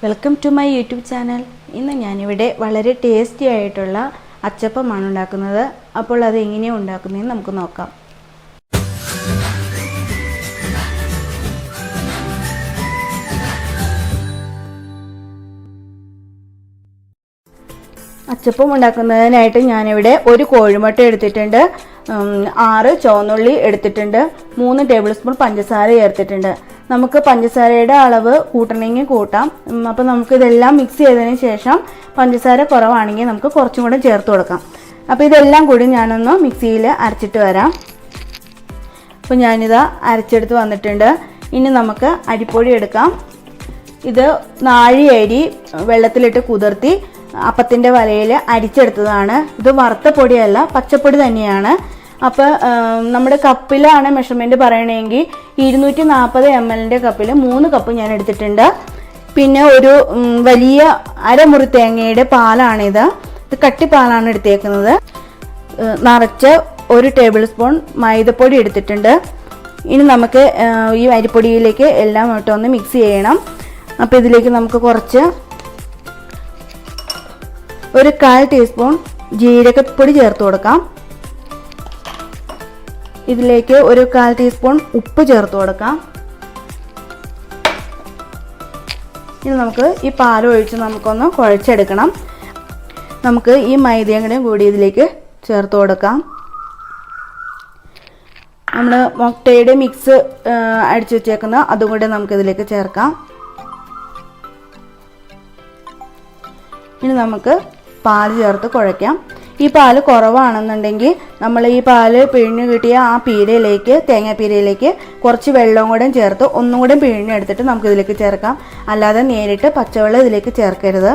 Welcome to my YouTube channel. ഇന്ന് ഞാനിവിടെ വളരെ ടേസ്റ്റി ആയിട്ടുള്ള അച്ചപ്പമാണ് ഉണ്ടാക്കുന്നത്. അപ്പോൾ അത് എങ്ങനെയാണ് ഉണ്ടാക്കുന്നതെന്ന് നമുക്ക് നോക്കാം. അച്ചപ്പം ഉണ്ടാക്കുന്നതിനായിട്ട് ഞാനിവിടെ ഒരു കോഴിമുട്ട എടുത്തിട്ടുണ്ട്, 6 ചുവന്നുള്ളി എടുത്തിട്ടുണ്ട്, 3 ടേബിൾ സ്പൂൺ പഞ്ചസാര ചേർത്തിട്ടുണ്ട്. നമുക്ക് പഞ്ചസാരയുടെ അളവ് കൂട്ടണമെങ്കിൽ കൂട്ടാം. അപ്പോൾ നമുക്ക് ഇതെല്ലാം മിക്സ് ചെയ്തതിന് ശേഷം പഞ്ചസാര കുറവാണെങ്കിൽ നമുക്ക് കുറച്ചും കൂടെ ചേർത്ത് കൊടുക്കാം. അപ്പോൾ ഇതെല്ലാം കൂടി ഞാനൊന്ന് മിക്സിയിൽ അരച്ചിട്ട് വരാം. അപ്പോൾ ഞാനിത് അരച്ചെടുത്ത് വന്നിട്ടുണ്ട്. ഇനി നമുക്ക് അരിപ്പൊടി എടുക്കാം. ഇത് നാഴിയരി വെള്ളത്തിലിട്ട് കുതിർത്തി അപ്പത്തിൻ്റെ വലയിൽ അരിച്ചെടുത്തതാണ്. ഇത് വറുത്ത പൊടിയല്ല, പച്ചപ്പൊടി തന്നെയാണ്. അപ്പോൾ നമ്മുടെ കപ്പിലാണ് മെഷർമെൻറ്റ് പറയണമെങ്കിൽ 240 ml കപ്പിൽ 3 കപ്പ് ഞാൻ എടുത്തിട്ടുണ്ട്. പിന്നെ ഒരു വലിയ അരമുറി തേങ്ങയുടെ പാലാണിത്. ഇത് കട്ടിപ്പാലാണ് എടുത്തേക്കുന്നത്. നിറച്ച് 1 ടേബിൾ സ്പൂൺ മൈദപ്പൊടി എടുത്തിട്ടുണ്ട്. ഇനി നമുക്ക് ഈ അരിപ്പൊടിയിലേക്ക് എല്ലാം ഇട്ടൊന്ന് മിക്സ് ചെയ്യണം. അപ്പോൾ ഇതിലേക്ക് നമുക്ക് കുറച്ച് 1/4 ടീസ്പൂൺ ജീരകപ്പൊടി ചേർത്ത് കൊടുക്കാം. ഇതിലേക്ക് 1/4 ടീസ്പൂൺ ഉപ്പ് ചേർത്ത് കൊടുക്കാം. ഇനി നമുക്ക് ഈ പാൽ ഒഴിച്ച് നമുക്കൊന്ന് കുഴച്ചെടുക്കണം. നമുക്ക് ഈ മൈദയും കൂടി ഇതിലേക്ക് ചേർത്ത് കൊടുക്കാം. നമ്മൾ മുട്ടയുടെ മിക്സ് അടിച്ചു വെച്ചേക്കുന്ന അതും കൂടി നമുക്കിതിലേക്ക് ചേർക്കാം. ഇനി നമുക്ക് പാൽ ചേർത്ത് കുഴയ്ക്കാം. ഈ പാൽ കുറവാണെന്നുണ്ടെങ്കിൽ നമ്മൾ ഈ പാല് പിഴിഞ്ഞ് കിട്ടിയ ആ പീരയിലേക്ക്, തേങ്ങാപ്പീരയിലേക്ക് കുറച്ച് വെള്ളവും കൂടെ ചേർത്ത് ഒന്നും കൂടെ പിഴിഞ്ഞെടുത്തിട്ട് നമുക്കിതിലേക്ക് ചേർക്കാം. അല്ലാതെ നേരിട്ട് പച്ചവെള്ളം ഇതിലേക്ക് ചേർക്കരുത്.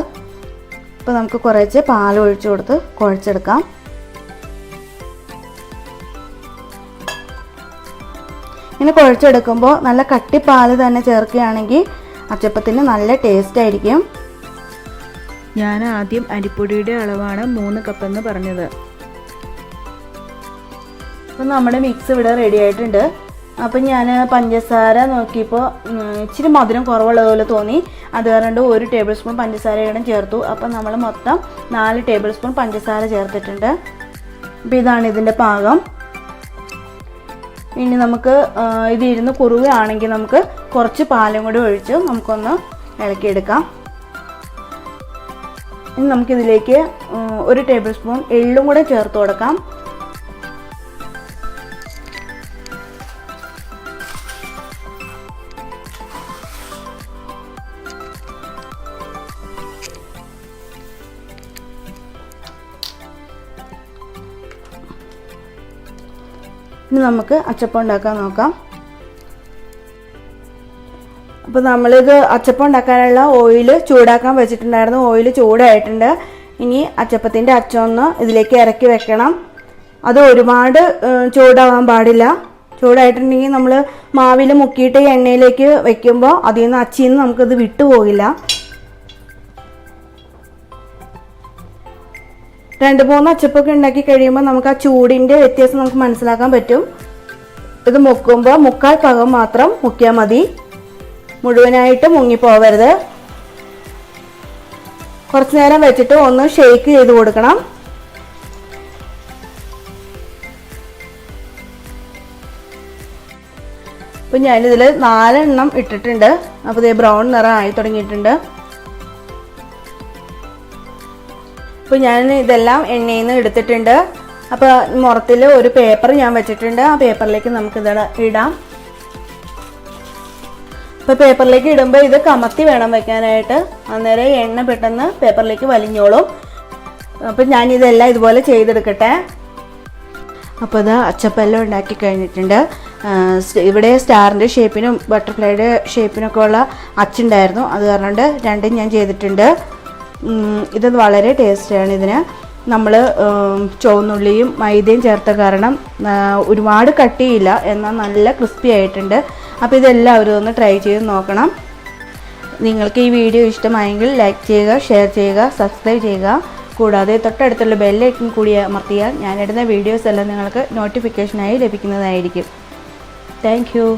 അപ്പോൾ നമുക്ക് കുറച്ച് പാൽ ഒഴിച്ചു കൊടുത്ത് കുഴച്ചെടുക്കാം. ഇങ്ങനെ കുഴച്ചെടുക്കുമ്പോൾ നല്ല കട്ടിപ്പാൽ തന്നെ ചേർക്കുകയാണെങ്കിൽ അച്ചപ്പത്തിന് നല്ല ടേസ്റ്റ് ആയിരിക്കും. ഞാൻ ആദ്യം അരിപ്പൊടിയുടെ അളവാണ് 3 കപ്പ് എന്ന് പറഞ്ഞത്. അപ്പം നമ്മുടെ മിക്സ് ഇവിടെ റെഡി ആയിട്ടുണ്ട്. അപ്പം ഞാൻ പഞ്ചസാര നോക്കിയപ്പോൾ ഇച്ചിരി മധുരം കുറവുള്ളതുപോലെ തോന്നി. അത് കാരണം 1 ടേബിൾ സ്പൂൺ പഞ്ചസാരയുടെ ചേർത്തു. അപ്പം നമ്മൾ മൊത്തം 4 ടേബിൾ സ്പൂൺ പഞ്ചസാര ചേർത്തിട്ടുണ്ട്. അപ്പം ഇതാണ് ഇതിൻ്റെ പാകം. ഇനി നമുക്ക് ഇത് ഇരുന്ന് കുറുകയാണെങ്കിൽ നമുക്ക് കുറച്ച് പാലും കൂടി ഒഴിച്ച് നമുക്കൊന്ന് ഇളക്കിയെടുക്കാം. ഇനി നമുക്കിതിലേക്ക് 1 ടേബിൾ സ്പൂൺ എള്ളും കൂടെ ചേർത്ത് കൊടുക്കാം. ഇനി നമുക്ക് അച്ചപ്പം ഉണ്ടാക്കാൻ നോക്കാം. അപ്പോൾ നമ്മളിത് അച്ചപ്പം ഉണ്ടാക്കാനുള്ള ഓയിൽ ചൂടാക്കാൻ വെച്ചിട്ടുണ്ടായിരുന്നു. ഓയിൽ ചൂടായിട്ടുണ്ട്. ഇനി അച്ചപ്പത്തിൻ്റെ അച്ചമൊന്ന് ഇതിലേക്ക് ഇറക്കി വെക്കണം. അത് ഒരുപാട് ചൂടാവാൻ പാടില്ല. ചൂടായിട്ടുണ്ടെങ്കിൽ നമ്മൾ മാവിൽ മുക്കിയിട്ട് എണ്ണയിലേക്ക് വെക്കുമ്പോൾ അതിൽ നിന്ന് അച്ചിൽ നിന്ന് നമുക്കിത് വിട്ടുപോകില്ല. 2-3 അച്ചപ്പൊക്കെ ഉണ്ടാക്കി കഴിയുമ്പോൾ നമുക്ക് ആ ചൂടിൻ്റെ വ്യത്യാസം നമുക്ക് മനസ്സിലാക്കാൻ പറ്റും. ഇത് മുക്കുമ്പോൾ 1/4 ഭാഗം മാത്രം മുക്കിയാൽ മതി. മുഴുവനായിട്ട് മുങ്ങിപ്പോവരുത്. കുറച്ച് നേരം വെച്ചിട്ട് ഒന്ന് ഷേക്ക് ചെയ്ത് കൊടുക്കണം. അപ്പം ഞാനിതിൽ 4 എണ്ണം ഇട്ടിട്ടുണ്ട്. അപ്പോൾ ഇത് ബ്രൗൺ നിറം ആയി തുടങ്ങിയിട്ടുണ്ട്. അപ്പോൾ ഞാൻ ഇതെല്ലാം എണ്ണയിൽ നിന്ന് എടുത്തിട്ടുണ്ട്. അപ്പോൾ മുറത്തിൽ ഒരു പേപ്പർ ഞാൻ വെച്ചിട്ടുണ്ട്. ആ പേപ്പറിലേക്ക് നമുക്കിത് ഇടാം. ഇപ്പോൾ പേപ്പറിലേക്ക് ഇടുമ്പോൾ ഇത് കമത്തി വേണം വെക്കാനായിട്ട്. അന്നേരം എണ്ണ പെട്ടെന്ന് പേപ്പറിലേക്ക് വലിഞ്ഞോളും. അപ്പം ഞാനിതെല്ലാം ഇതുപോലെ ചെയ്തെടുക്കട്ടെ. അപ്പോൾ ഇത് അച്ചപ്പെല്ലാം ഉണ്ടാക്കി കഴിഞ്ഞിട്ടുണ്ട്. ഇവിടെ സ്റ്റാറിൻ്റെ ഷേപ്പിനും ബട്ടർഫ്ലൈയുടെ ഷേപ്പിനൊക്കെ ഉള്ള അച്ചുണ്ടായിരുന്നു. അത് കാരണം 2 ഞാൻ ചെയ്തിട്ടുണ്ട്. ഇത് വളരെ ടേസ്റ്റിയാണ്. ഇതിന് നമ്മൾ ചുവന്നുള്ളിയും മൈദയും ചേർത്ത കാരണം ഒരുപാട് കട്ടിയില്ല, എന്നാൽ നല്ല ക്രിസ്പി ആയിട്ടുണ്ട്. അപ്പോൾ ഇതെല്ലാവരും ഒന്ന് ട്രൈ ചെയ്ത് നോക്കണം. നിങ്ങൾക്ക് ഈ വീഡിയോ ഇഷ്ടമായെങ്കിൽ ലൈക്ക് ചെയ്യുക, ഷെയർ ചെയ്യുക, സബ്സ്ക്രൈബ് ചെയ്യുക. കൂടാതെ തൊട്ടടുത്തുള്ള ബെല്ലൈക്കൺ കൂടി അമർത്തിയാൽ ഞാനിടുന്ന വീഡിയോസ് എല്ലാം നിങ്ങൾക്ക് നോട്ടിഫിക്കേഷനായി ലഭിക്കുന്നതായിരിക്കും. Thank you.